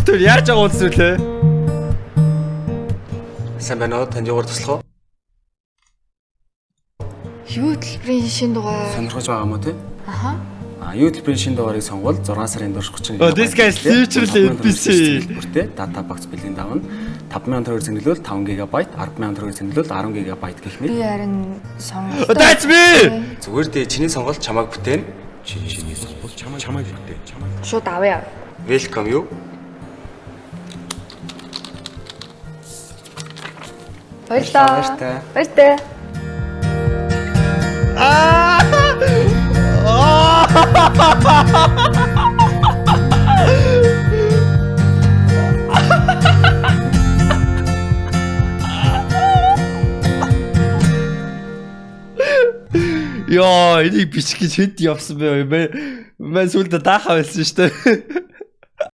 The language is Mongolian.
бүтүүл яаж байгаа үнс үү те? Сайн байна уу? Танд юугаар туслах вэ? Юу төлбөрийн шинэ дугаар? Сонирхож байгаа юм уу те? Аха. Юу төлбөрийн шинэ дугаарыг сонгоод 6 сарын турш 30. Oh, this guy's literally NPC. Бүртээ дата багц бэлгийн давна 5000 төгрөг зэнгэлвэл 5 ГБ, 100000 төгрөг зэнгэлвэл 10 ГБ гэх мэт. Би харин сонголтоо. That's me. Зүгээр дээ чиний сонголт чамайг бүтээн. Чиний сонголт чамайг бүтээн. Шууд авъя. Welcome юу? Баярлалаа. Баяртай. Яа, энийг бичих гэж хэд явсан бэ? Мэн сүлдө даахаа байсан шүү дээ.